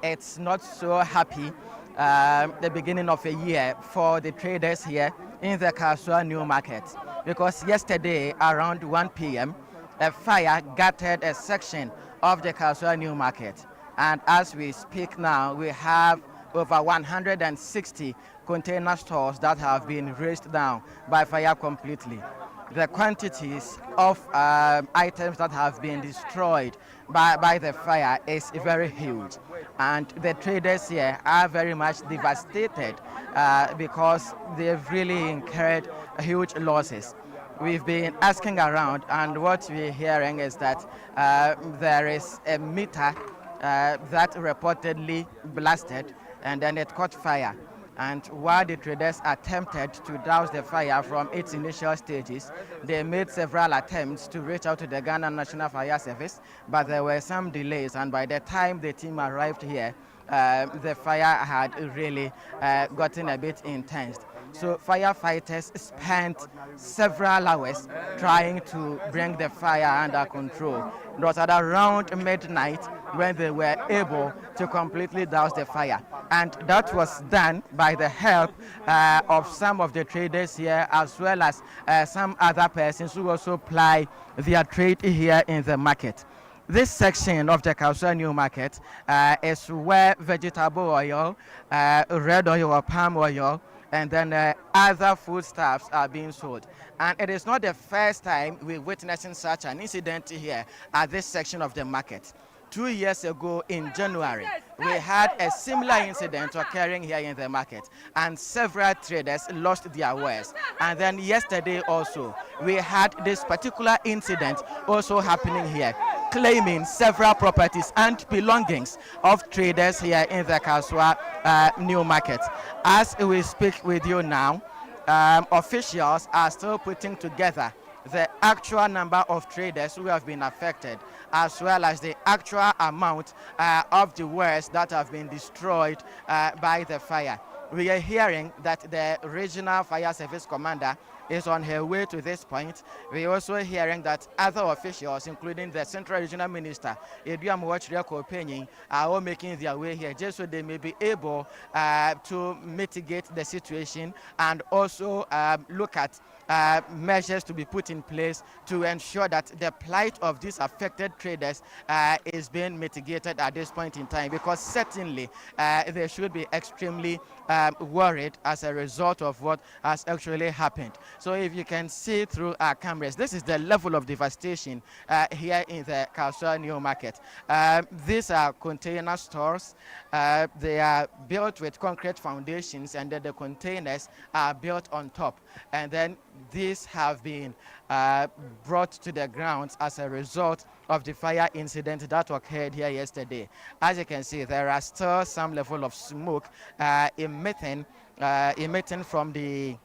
it's not so happy the beginning of a year for the traders here in the Kasoa New Market, because yesterday around 1 p.m. a fire gutted a section of the Kasoa New Market, and as we speak now we have over 160 container stores that have been razed down by fire completely. The quantities of items that have been destroyed by the fire is very huge, and the traders here are very much devastated because they've really incurred huge losses. We've been asking around, and what we're hearing is that there is a meter that reportedly blasted and then it caught fire. And while the traders attempted to douse the fire from its initial stages, they made several attempts to reach out to the Ghana National Fire Service, but there were some delays, and by the time the team arrived here, the fire had really gotten a bit intense. So firefighters spent several hours trying to bring the fire under control. It was at around midnight when they were able to completely douse the fire. And that was done by the help of some of the traders here, as well as some other persons who also ply their trade here in the market. This section of the Kasoa New Market is where vegetable oil, red oil or palm oil, and then other foodstuffs are being sold. And it is not the first time we're witnessing such an incident here at this section of the market. 2 years ago in January, we had a similar incident occurring here in the market, and several traders lost their wares. And then yesterday also, we had this particular incident also happening here, claiming several properties and belongings of traders here in the Kasoa New Market. As we speak with you now, officials are still putting together the actual number of traders who have been affected, as well as the actual amount of the wares that have been destroyed by the fire. We are hearing that the regional fire service commander is on her way to this point. We are also hearing that other officials, including the Central Regional Minister, are all making their way here just so they may be able to mitigate the situation and also look at measures to be put in place to ensure that the plight of these affected traders is being mitigated at this point in time, because certainly they should be extremely worried as a result of what has actually happened. So if you can see through our cameras, this is the level of devastation here in the Kasoa New Market. These are container stores. They are built with concrete foundations, and then the containers are built on top. And then these have been brought to the ground as a result of the fire incident that occurred here yesterday. As you can see, there are still some level of smoke emitting from the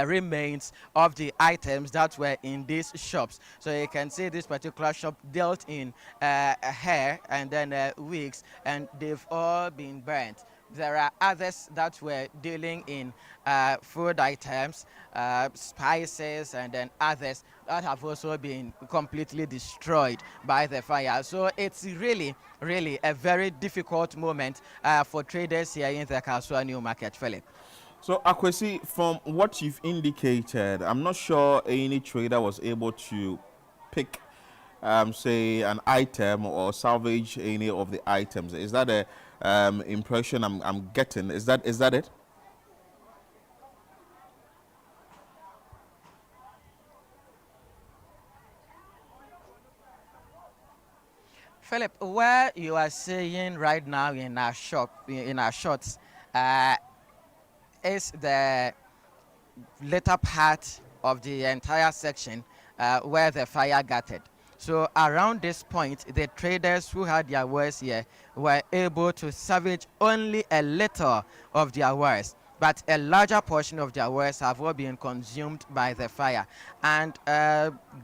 remains of the items that were in these shops. So you can see this particular shop dealt in hair and then wigs, and they've all been burnt. There are others that were dealing in food items, spices, and then others that have also been completely destroyed by the fire. So it's really a very difficult moment for traders here in the Kasoa New Market, Philip. So, Akwasi, from what you've indicated, I'm not sure any trader was able to pick, say, an item or salvage any of the items. Is that a impression I'm getting? Is that it? Philip, where you are seeing right now in our shop, in our shots, is the later part of the entire section where the fire gutted. So around this point, the traders who had their wares here were able to salvage only a little of their wares, but a larger portion of their wares have all been consumed by the fire. And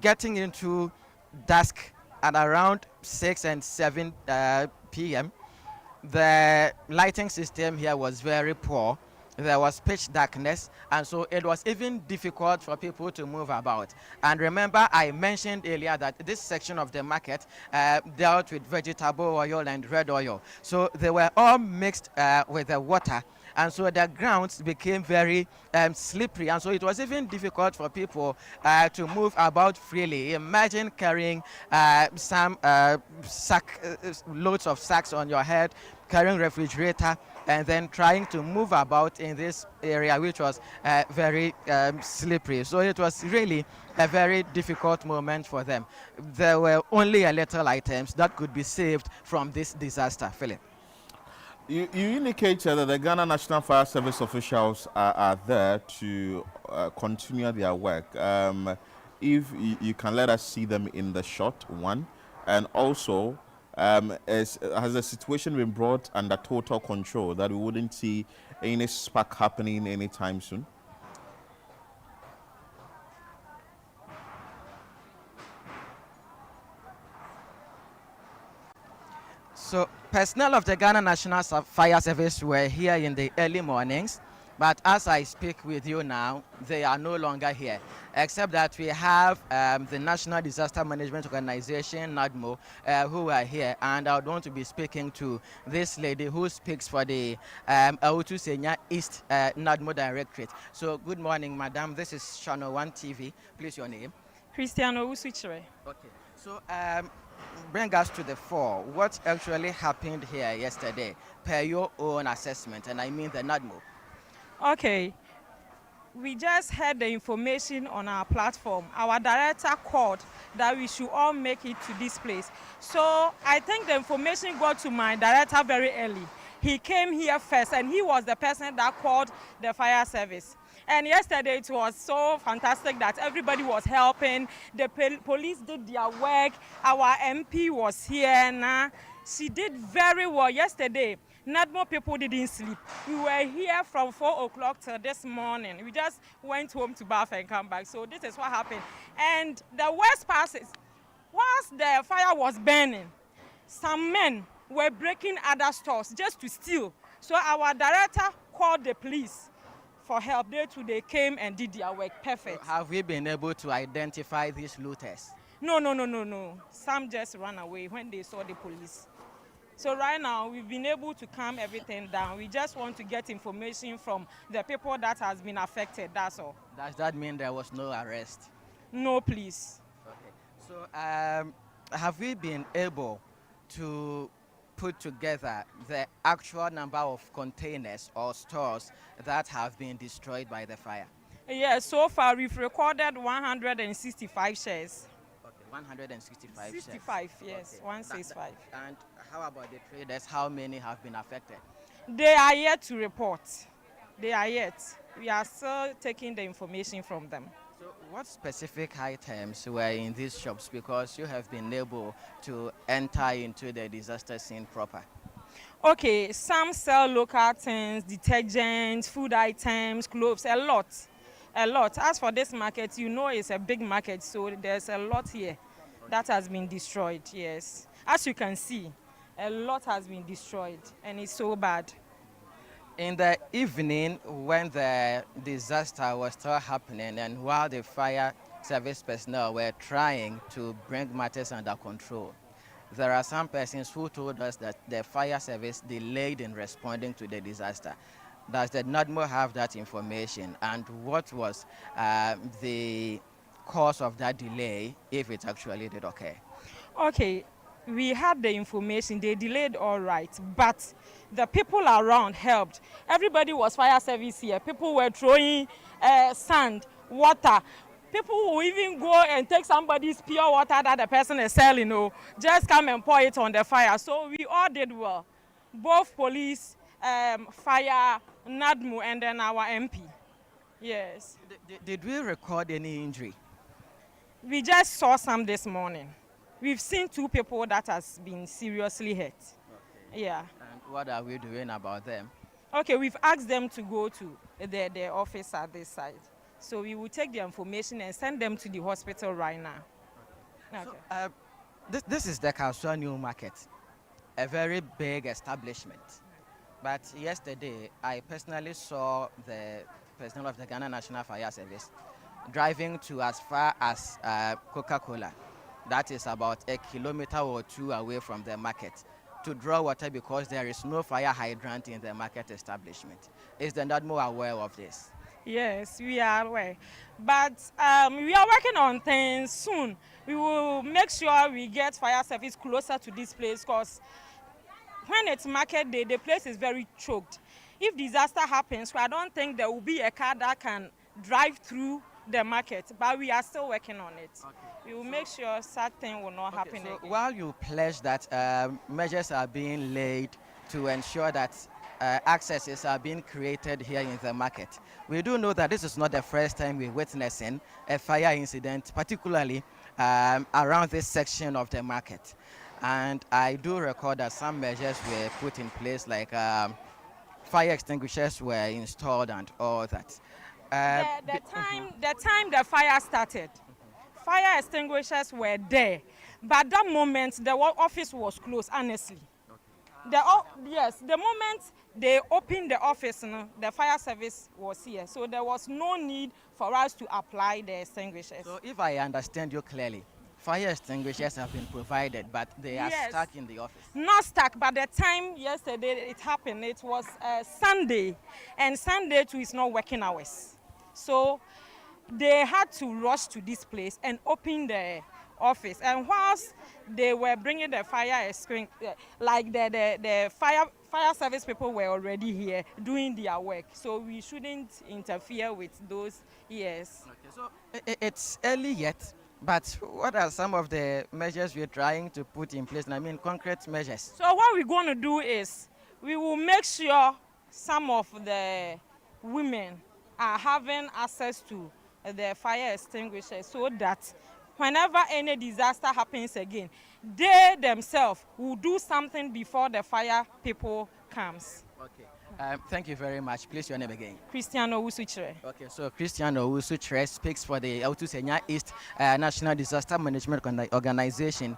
getting into dusk at around 6 and 7 p.m., the lighting system here was very poor, there was pitch darkness, and so it was even difficult for people to move about. And remember, I mentioned earlier that this section of the market dealt with vegetable oil and red oil. So they were all mixed with the water, and so the grounds became very slippery, and so it was even difficult for people to move about freely. Imagine carrying some loads of sacks on your head, carrying refrigerator, and then trying to move about in this area, which was very slippery. So it was really a very difficult moment for them. There were only a little items that could be saved from this disaster, Philip. You indicated that the Ghana National Fire Service officials are there to continue their work. If you can let us see them in the shot, one, and also has the situation been brought under total control that we wouldn't see any spark happening anytime soon? So personnel of the Ghana National Fire Service were here in the early mornings, but as I speak with you now, they are no longer here, except that we have the National Disaster Management Organization, NADMO, who are here, and I would want to be speaking to this lady who speaks for the Autu Senya East NADMO Directorate. So good morning, madam. This is ChannelOne TV. Please, your name. Cristiano Usuchere. Okay. So bring us to the fore. What actually happened here yesterday per your own assessment, and I mean the NADMO? Okay, we just had the information on our platform. Our director called that we should all make it to this place. So I think the information got to my director very early. He came here first, and he was the person that called the fire service. And yesterday it was so fantastic that everybody was helping. The police did their work. Our MP was here now. She did very well yesterday. Not more people didn't sleep. We were here from 4 o'clock till this morning. We just went home to bath and come back. So this is what happened. And the worst part is, whilst the fire was burning, some men were breaking other stores just to steal. So our director called the police for help. They came and did their work perfect. So have we been able to identify these looters? No. Some just ran away when they saw the police. So right now, we've been able to calm everything down. We just want to get information from the people that has been affected, that's all. Does that mean there was no arrest? No, please. Okay. So have we been able to put together the actual number of containers or stores that have been destroyed by the fire? Yes, so far we've recorded 165 shares. 165 65, shares. yes, Okay. 165. And how about the traders? How many have been affected? They are yet to report. They are yet. We are still taking the information from them. So what specific items were in these shops, because you have been able to enter into the disaster scene proper? Okay, some sell local things, detergents, food items, clothes, a lot. A lot. As for this market, you know it's a big market, so there's a lot here that has been destroyed, yes. As you can see, a lot has been destroyed, and it's so bad. In the evening, when the disaster was still happening and while the fire service personnel were trying to bring matters under control, there are some persons who told us that the fire service delayed in responding to the disaster. Does the NADMO have that information? And what was the cause of that delay, if it actually did occur? Okay, we had the information. They delayed all right, but the people around helped. Everybody was fire service here. People were throwing sand, water. People will even go and take somebody's pure water that the person is selling, just come and pour it on the fire. So we all did well. Both police, fire, NADMO, and then our MP. Yes. Did we record any injury? We just saw some this morning. We've seen 2 people that has been seriously hurt. Okay. Yeah. And what are we doing about them? Okay, we've asked them to go to the office at this side. So we will take the information and send them to the hospital right now. Okay. So, this is the Kasoa New Market, a very big establishment. But yesterday, I personally saw the personnel of the Ghana National Fire Service driving to as far as Coca-Cola. That is about a kilometer or two away from the market to draw water because there is no fire hydrant in the market establishment. Is the NADMO aware of this? Yes, we are aware. But we are working on things soon. We will make sure we get fire service closer to this place because when it's market day, the place is very choked. If disaster happens, I don't think there will be a car that can drive through the market, but we are still working on it. Okay. We will make sure such thing will not happen so again. while you pledge that measures are being laid to ensure that accesses are being created here in the market, we do know that this is not the first time we're witnessing a fire incident, particularly around this section of the market. And I do recall that some measures were put in place, like fire extinguishers were installed and all that. The time the fire started, fire extinguishers were there, but that moment the office was closed. Honestly, yes, the moment they opened the office, the fire service was here, so there was no need for us to apply the extinguishers. So, if I understand you clearly, fire extinguishers have been provided, but they are stuck in the office. Not stuck, but the time yesterday it happened, it was Sunday, and Sunday too is not working hours. So they had to rush to this place and open the office. And whilst they were bringing the fire extinguisher, like the fire service people were already here doing their work. So we shouldn't interfere with those. Yes. Okay, so it's early yet. But what are some of the measures we're trying to put in place? I mean, concrete measures. So what we're going to do is we will make sure some of the women are having access to the fire extinguisher so that whenever any disaster happens again, they themselves will do something before the fire people comes. Okay. Thank you very much. Please, your name again. Christiano Usuchre. Okay, so Christiano Usuchre speaks for the Autusenya East National Disaster Management Organization,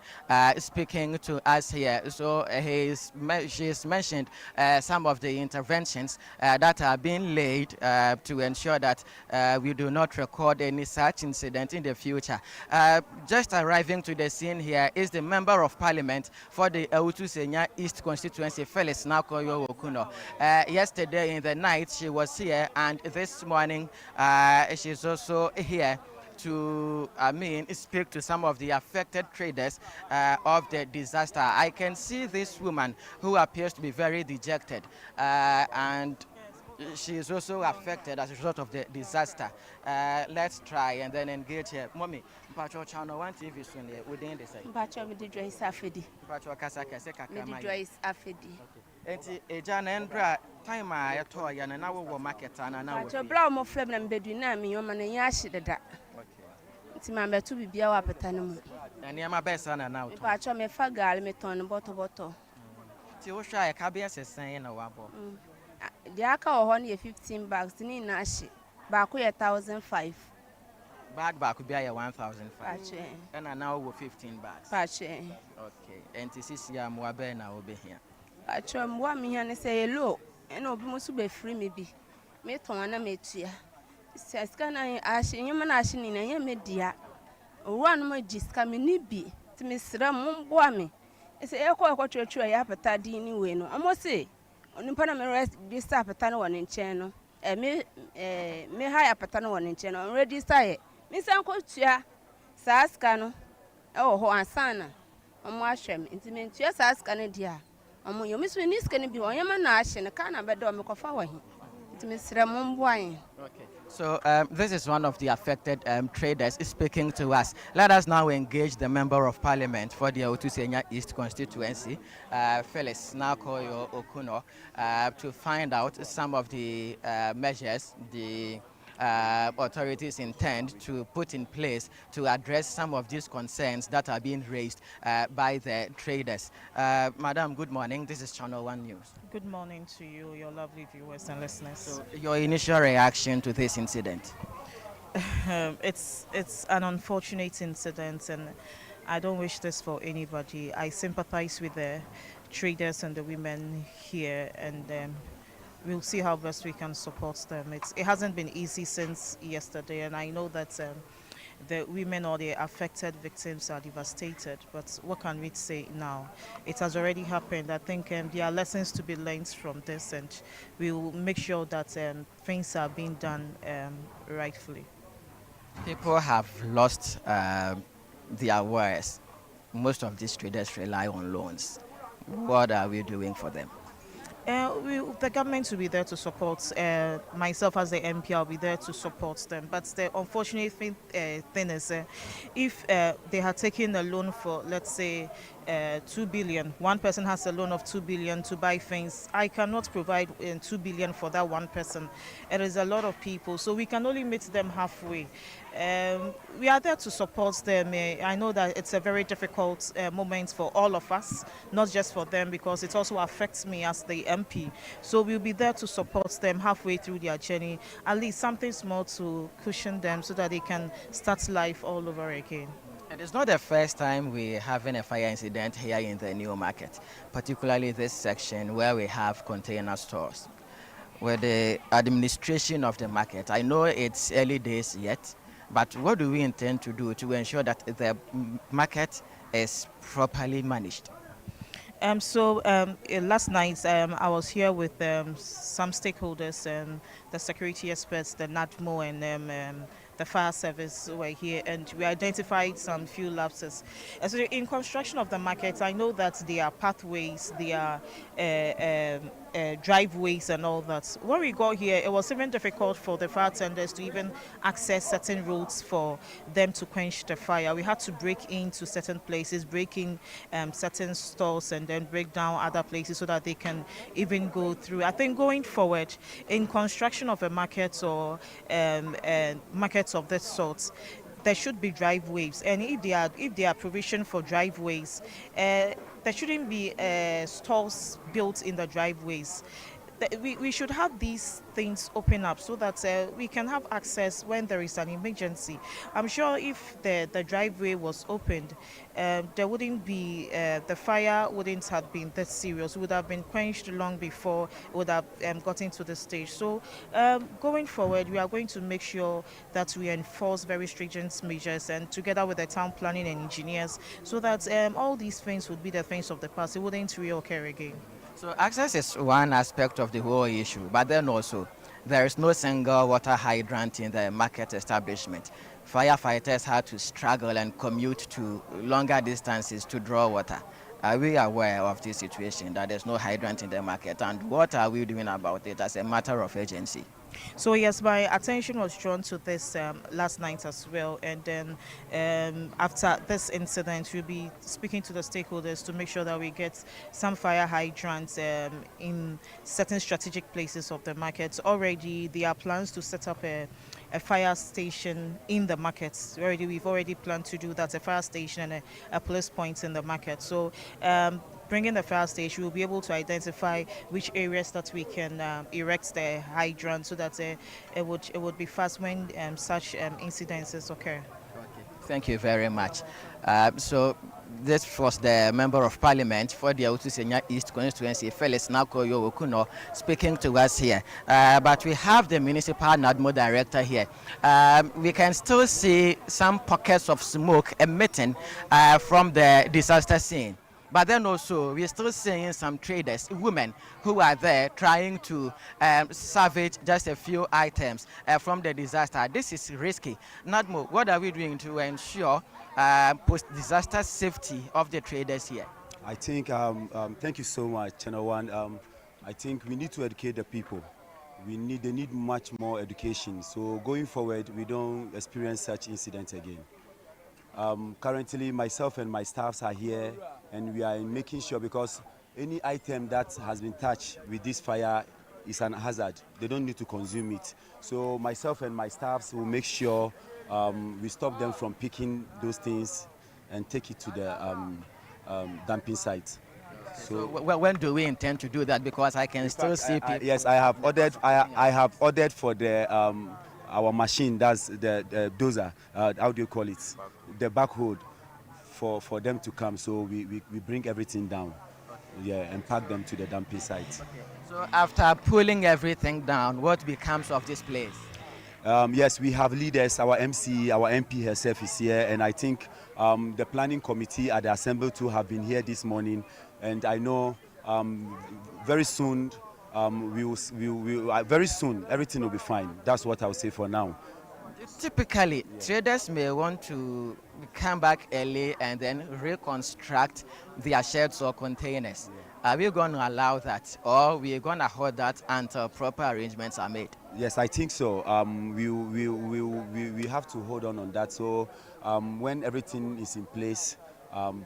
speaking to us here. So she's mentioned some of the interventions that are being laid to ensure that we do not record any such incident in the future. Just arriving to the scene here is the Member of Parliament for the Autusenya East constituency, Phyllis Nakoyo Okuno. Yesterday in the night she was here, and this morning she's also here to speak to some of the affected traders of the disaster. I can see this woman who appears to be very dejected, and she is also affected as a result of the disaster. Let's try and then engage her. Mommy, ChannelOne TV soon within the site. Mitigation afedi. Mitigation afedi. Enti eja na ndra time a yeto ya na wo market ana na wo. Bra mo flem na mbedu na me yoma na nya hyededa. Okay. Nti ma betu bibia wa petane mu. Na niam abesa na na wo. Pacho me fa gal me ton boto. Ti wo hwa ya ka be sesen na wa bo. Di aka wo ho na 15 bags ni na hye. Ba ko ye 1005. Bag back could be 1,005. Pacho. And now we 15 bags. Pacho. Okay. And this is ya mo abe na obe here. Pacho mwa mi hia ne say hello. Ena obi mo so be free me bi. Me ton na metua. Sika na ahye nyema na ahye ni na nya media. Owa no ma jiska me ni bi. Ti me sra mo mboa me. Ese ekọ twetwe ya pata di ni we no. Amo se onipa na me register pata no woni nchen no. Me ha ya pata no woni nchen no. Register ye. Me san ko tua saaska no. Ewo ho ansana. Omo ahwem. Nti me tua saaska no dia. Omo yo me so ni ska no bi wo yema na ahye ne ka na be do me kofa wo he. Nti me sra mo mboa ye. Okay. So this is one of the affected traders speaking to us. Let us now engage the Member of Parliament for the Autusenya East constituency, Phyllis Nakoyo Okuno, to find out some of the measures the authorities intend to put in place to address some of these concerns that are being raised by the traders. Madam, good morning. This is ChannelOne News. Good morning to you, your lovely viewers and listeners. So, your initial reaction to this incident? It's an unfortunate incident, and I don't wish this for anybody. I sympathize with the traders and the women here, and we'll see how best we can support them. It hasn't been easy since yesterday, and I know that the women or the affected victims are devastated. But what can we say now? It has already happened. I think there are lessons to be learned from this, and we will make sure that things are being done rightfully. People have lost their wares. Most of these traders rely on loans. What are we doing for them? The government will be there to support. Myself as the MP, I'll be there to support them. But the unfortunate thing is, if they had taken a loan for, let's say, 2 billion, one person has a loan of 2 billion to buy things. I cannot provide 2 billion for that one person. It is a lot of people, so we can only meet them halfway. We are there to support them. I know that it's a very difficult moment for all of us, not just for them, because it also affects me as the MP. So we'll be there to support them halfway through their journey, at least something small to cushion them so that they can start life all over again. It is not the first time we're having a fire incident here in the new market, particularly this section where we have container stores. With the administration of the market, I know it's early days yet, but what do we intend to do to ensure that the market is properly managed? Last night I was here with some stakeholders, the security experts, the NADMO, and the fire service were here, and we identified some few lapses. So in construction of the market, I know that there are pathways, there are driveways and all that. When we got here, it was even difficult for the fire tenders to even access certain roads for them to quench the fire. We had to break into certain places, break in certain stores, and then break down other places so that they can even go through. I think going forward, in construction of a market or markets of this sort, there should be driveways, and if there are provision for driveways, there shouldn't be stalls built in the driveways. We should have these things open up so that we can have access when there is an emergency. I'm sure if the driveway was opened, there wouldn't be, the fire wouldn't have been that serious. It would have been quenched long before it would have gotten to the stage. So going forward, we are going to make sure that we enforce very stringent measures, and together with the town planning and engineers, so that all these things would be the things of the past. It wouldn't reoccur again. So access is one aspect of the whole issue, but then also there is no single water hydrant in the market establishment. Firefighters had to struggle and commute to longer distances to draw water. Are we aware of this situation, that there's no hydrant in the market, and what are we doing about it as a matter of urgency? So yes, my attention was drawn to this last night as well, and then after this incident, we'll be speaking to the stakeholders to make sure that we get some fire hydrants in certain strategic places of the market. Already, there are plans to set up a fire station in the markets. We've already planned to do that, a fire station and a police point in the market. So bringing the fire station, we'll be able to identify which areas that we can erect the hydrant so that it would be fast when such incidences occur. Okay. Thank you very much. So this was the Member of Parliament for the Otusenya East constituency, Felix Nakoyo Okuno, speaking to us here. But we have the Municipal NADMO Director here. We can still see some pockets of smoke emitting from the disaster scene. But then also, we're still seeing some traders, women, who are there trying to salvage just a few items from the disaster. This is risky. Nadmo, what are we doing to ensure post-disaster safety of the traders here? I think, thank you so much, ChannelOne. I think we need to educate the people. They need much more education. So going forward, we don't experience such incidents again. Currently, myself and my staffs are here, and we are making sure, because any item that has been touched with this fire is an hazard. They don't need to consume it. So myself and my staffs will make sure we stop them from picking those things and take it to the dumping site. So when do we intend to do that? Because I can still see people. Yes, I have ordered. I have ordered for the our machine. That's the dozer. How do you call it? The backhoe, for them to come. So we bring everything down. and pack them to the dumping site. So after pulling everything down, what becomes of this place? Yes, we have leaders. Our MC, our MP herself is here, and I think the planning committee at the assembly too have been here this morning. And I know very soon, very soon everything will be fine. That's what I'll say for now. Typically, traders may want to come back early and then reconstruct their sheds or containers. Are we going to allow that, or we are going to hold that until proper arrangements are made? Yes, I think so. We have to hold on that. So when everything is in place,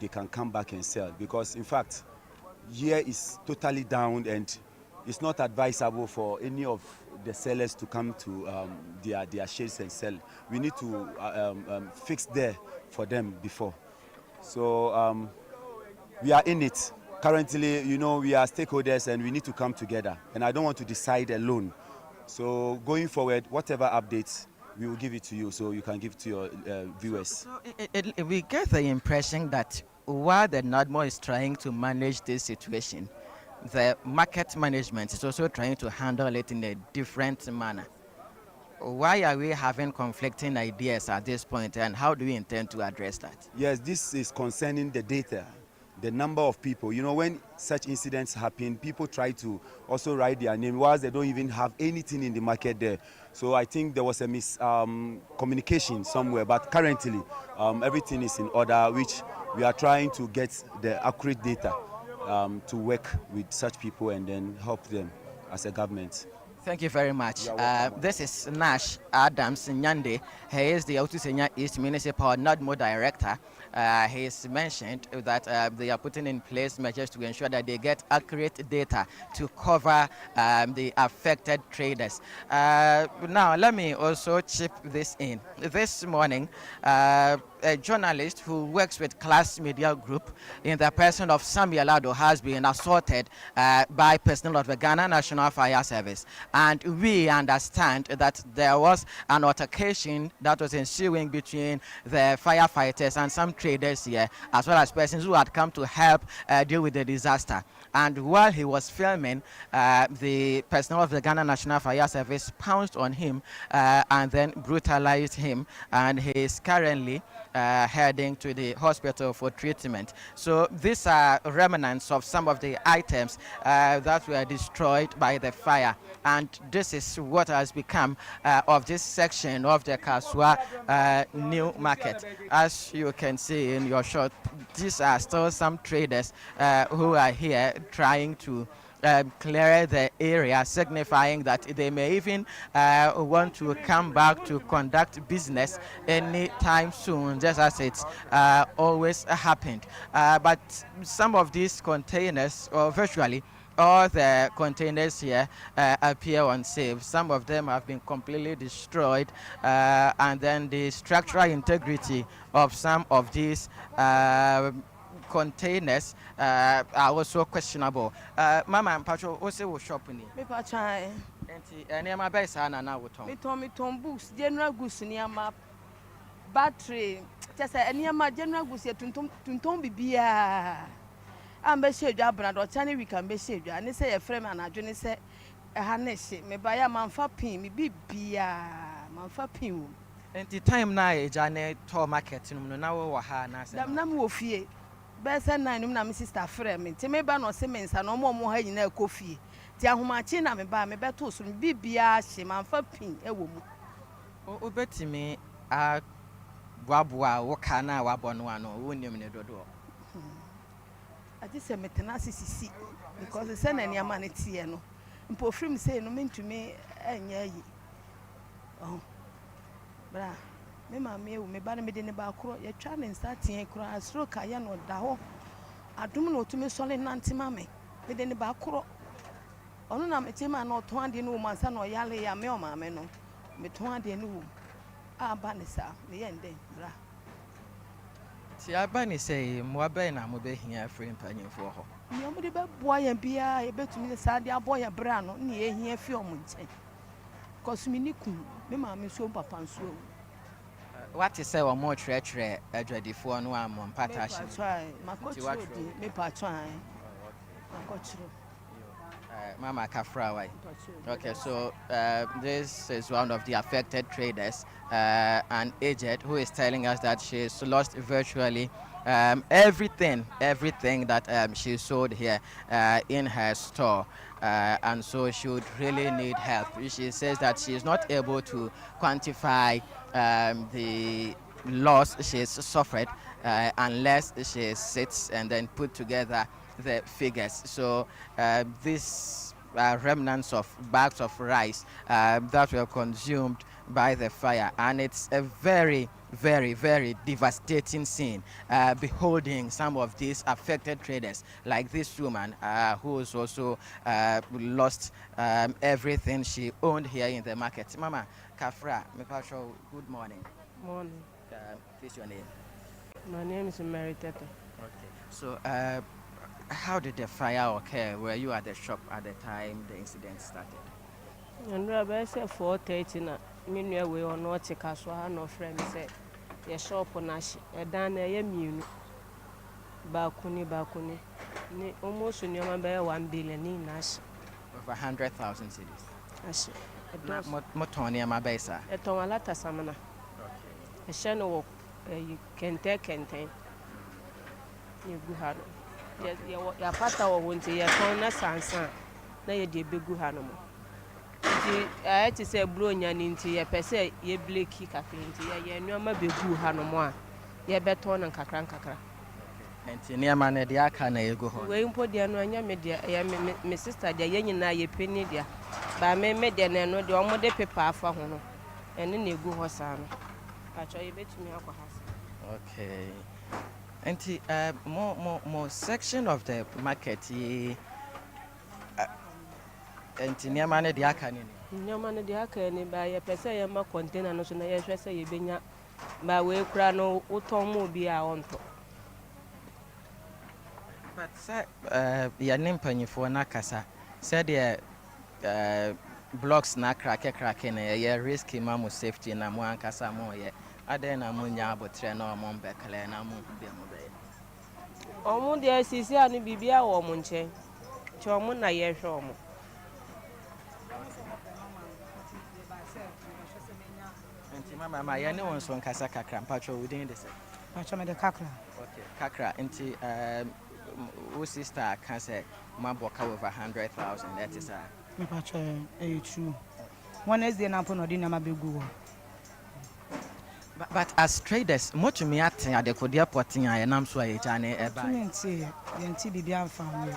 they can come back and sell. Because in fact, here is totally down, and it's not advisable for any of the sellers to come to their sheds and sell. We need to fix there for them before. So we are in it. Currently, you know, we are stakeholders and we need to come together. And I don't want to decide alone. So going forward, whatever updates, we will give it to you so you can give it to your viewers. We get the impression that while the NADMO is trying to manage this situation, the market management is also trying to handle it in a different manner. Why are we having conflicting ideas at this point, and how do we intend to address that? Yes, this is concerning the data, the number of people. You know, when such incidents happen, people try to also write their name whilst they don't even have anything in the market there. So I think there was a miscommunication somewhere, but currently everything is in order, which we are trying to get the accurate data to work with such people and then help them as a government. Thank you very much. This is Nash Adams Nyande. He is the Otusenya East Municipal NADMO Director. He has mentioned that they are putting in place measures to ensure that they get accurate data to cover the affected traders. Now, let me also chip this in. This morning, a journalist who works with Class Media Group in the person of Samuel Addo has been assaulted by personnel of the Ghana National Fire Service. And we understand that there was an altercation that was ensuing between the firefighters and some traders here, as well as persons who had come to help deal with the disaster. And while he was filming, the personnel of the Ghana National Fire Service pounced on him and then brutalized him, and he is currently heading to the hospital for treatment. So these are remnants of some of the items that were destroyed by the fire, and this is what has become of this section of the Kasoa New Market. As you can see in your shot, these are still some traders who are here trying to clear the area, signifying that they may even want to come back to conduct business anytime soon, just as it's always happened. But some of these containers, or virtually all the containers here, appear unsafe. Some of them have been completely destroyed, and then the structural integrity of some of these containers are also questionable. Mama and Pacho, what's your shop in Me pachai. and my best Anna now. Me tom books, general goods near my battery. Just any my general goods here tuntum bibia. I'm be sure job and Chani we can be sure. And they say a frame and I journey say a harness. Me buy a man for pin, me bibia, man for pin. And the time now, Janet, tour market, now or harness. Them nam wo fie. Best and nine na my sister frame me. Te me ba no semens and no more hay na coffee. Ti ahomachi na me ba me beto so bibia hye man fa pin e wo mu. O beti me a wabwa wo kana wabɔ no ano wonim ne dodo. I just say metena sisi because the send any man tie no. Mpo frame say no mentumi enya yi. Oh. Bra. Me mama ewu me ba na me de ne ba kro ye twa ne nsatie kro asro ka ye no da ho adum no tumi sole nante mame me de ne ba kro ono na me tema na oto ade no mansa na oyale ya me o mame no me to ade no wo aba ne sa me ye ndem bra ti aba ne say mo aba na mo be hia free mpanyimfo ho me mo de be boa ya bia ye betumi sa de abo ya bra no ne ye hia fi o mo nchen cause me ni ku me mame so papa nso what is say one more treachery adwadifo no am mpata hye me pa try Mama Kafrawai. Okay, so this is one of the affected traders, an agent who is telling us that she's lost virtually everything that she sold here in her store. And so she would really need help. She says that she is not able to quantify the loss she's suffered unless she sits and then put together the figures. So these remnants of bags of rice that were consumed by the fire, and it's a very, very, very devastating scene beholding some of these affected traders like this woman who's also lost everything she owned here in the market. Mama Kafra, Mepasho, good morning. Morning. Please your name. My name is Mary Tete. Okay. So how did the fire occur? Were you at the shop at the time the incident started? And I said 4:30 na me nua we ono te Kasoa no friend say your shop na hye dan na ye mienu ba kuni ni almost nyoma be 1 billion ni na hye Over 100,000 cedis. hye Motonia mabesa. eton alata samana Okay. hye no wo kente ye gu ha no ya pata wo wonte ye ton na sansan na ye de begu ha no mo nti ayati se bronya ni nti ye pese ye bleki kakra nti ye nneoma begu ha no mo a ye beton na nkakra Enti niama na de aka na ego ho. we mpo de no anya me de ya me sister de ye nyina ye peni de ba me de na no de omo de pepa afa ho no ene na egu ho sa no pacho ye betumi akwa ha. Okay. Enti more section of the market enti niama na de aka ni. Nyama no de aka ni ba ye pese ye ma container no so na ye hwese ye benya ba we kura no uton mo bi a onto. But sir ya nimpanyifo na kasa said the blocks na crack na ye risky ma mo safety na mo ankasa mo ye aden na mo nya abotre na mo mbekle na mo be mo be. Omo de sisi anu bibia wo mo nchen che omo na ye hwe omo. Enti mama ya ne won so nkasa kakra mpacho within the set. Pacho me de kakra. Okay, kakra enti wo sister can say ma boka over 100,000 that is Me pacho true. Wednesday na po no di na ma begu. But as traders, much me at the Kodia porting I am so a chane a buy. Yenti bibia family.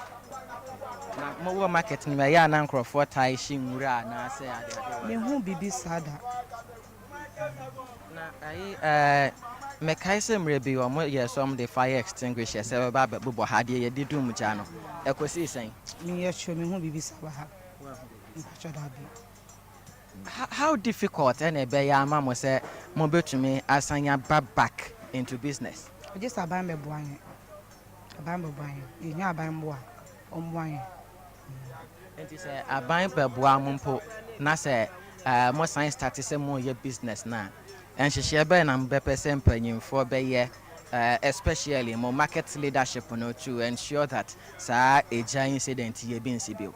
Na mo market ni ya na nkrofo tai shinwura na say ade. Me hu bibi sada. Na me kai se mrebi o mo ye some the fire extinguisher se ba bubo hade ye di dum cha no. Ekosi sen. Me ye show me hu bibi sada ha. Pacho da bi. How difficult and be ya mama say mo betumi asanya back into business? Just aban be boan. Aban be boan. Ye nya aban boa. Omboan. Enti say aban be boa mo mpo na say mo science start say mo ye business na. And she be na be person panyimfo be ye especially mo market leadership no to ensure that sa eja incident ye bi nsibio.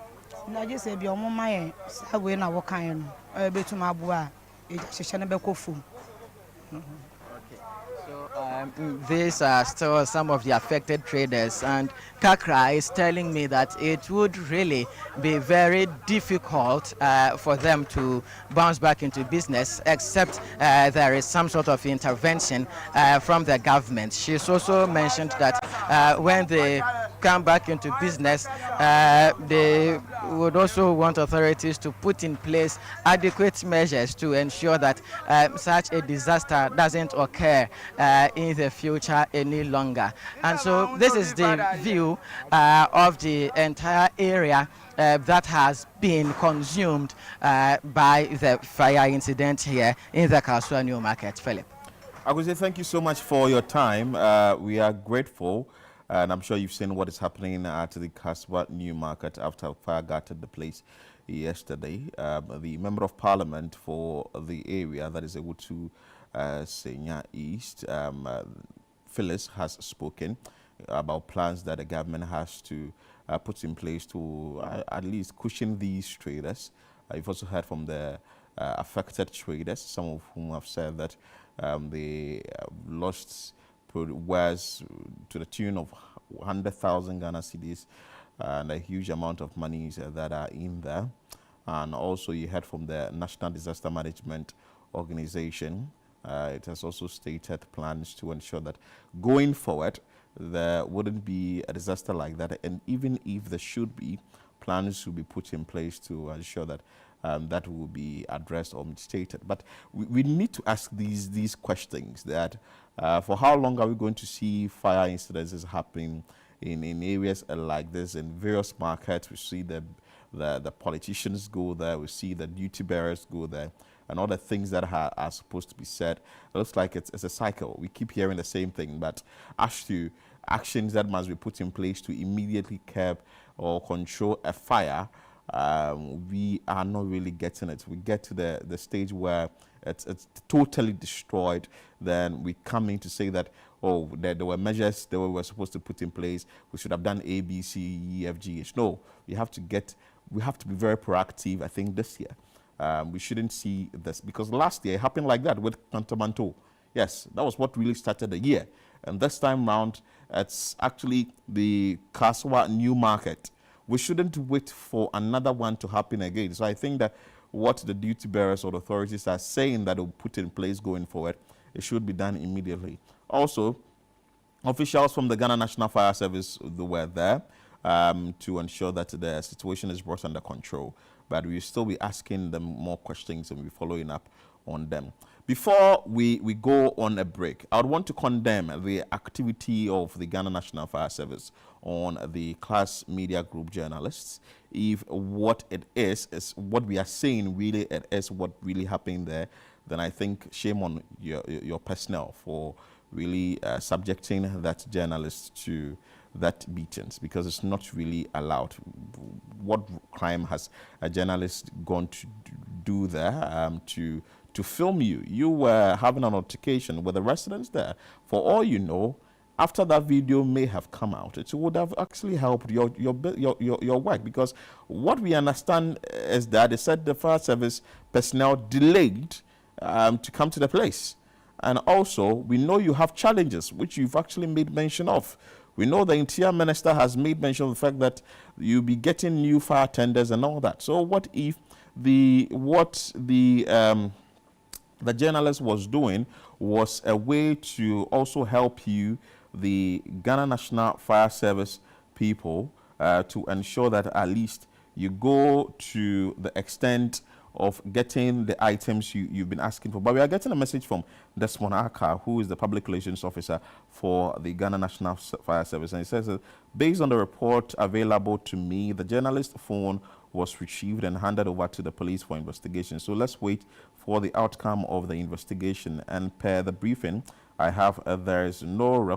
Na je se bi omo maye sa we na wo kan no e betum aboa e hyehyɛ ne bekofu. So these are still some of the affected traders, and Kakra is telling me that it would really be very difficult for them to bounce back into business except there is some sort of intervention from the government. She's also mentioned that when they come back into business, they would also want authorities to put in place adequate measures to ensure that such a disaster doesn't occur in the future any longer. And so this is the view of the entire area that has been consumed by the fire incident here in the Kasoa New Market. Philip. I would say thank you so much for your time. We are grateful. And I'm sure you've seen what is happening at the Kasoa New Market after fire gutted the place yesterday. The Member of Parliament for the area, that is Ewutu Senya East, Phyllis, has spoken about plans that the government has to put in place to at least cushion these traders. You've also heard from the affected traders, some of whom have said that they lost wares to the tune of 100,000 Ghana cedis and a huge amount of monies that are in there. And also you heard from the National Disaster Management Organization. It has also stated plans to ensure that going forward, there wouldn't be a disaster like that. And even if there should be, plans will be put in place to ensure that that will be addressed or mitigated. But we need to ask these questions that for how long are we going to see fire incidences happening in areas like this, in various markets? We see the politicians go there, we see the duty bearers go there, and all the things that are supposed to be said. It looks like it's a cycle. We keep hearing the same thing, but as to actions that must be put in place to immediately curb or control a fire, we are not really getting it. We get to the stage where it's totally destroyed, then we come in to say that, oh, there were measures that we were supposed to put in place. We should have done A, B, C, E, F, G, H. No, we have to be very proactive, I think, this year. We shouldn't see this, because last year it happened like that with Kantamanto. Yes, that was what really started the year. And this time round, it's actually the Kasoa New Market. We shouldn't wait for another one to happen again. So I think that what the duty bearers or the authorities are saying that will put in place going forward, it should be done immediately. Also, officials from the Ghana National Fire Service were there to ensure that the situation is brought under control. But we'll still be asking them more questions and we're following up on them. Before we go on a break, I would want to condemn the activity of the Ghana National Fire Service on the Class Media Group journalists. If what it is what we are saying really it is what really happened there, then I think shame on your personnel for really subjecting that journalist to that beatings, because it's not really allowed. What crime has a journalist gone to do there to film you? You were having an altercation with the residents there. For all you know, after that video may have come out, it would have actually helped your work, because what we understand is that they said the fire service personnel delayed to come to the place. And also, we know you have challenges, which you've actually made mention of. We know the Interior Minister has made mention of the fact that you'll be getting new fire tenders and all that. So what if the journalist was doing was a way to also help you, the Ghana National Fire Service people, to ensure that at least you go to the extent of getting the items you've been asking for. But we are getting a message from Desmond Aka, who is the Public Relations Officer for the Ghana National Fire Service. And he says that based on the report available to me, the journalist's phone was retrieved and handed over to the police for investigation. So let's wait for the outcome of the investigation. And per the briefing I have, there is no record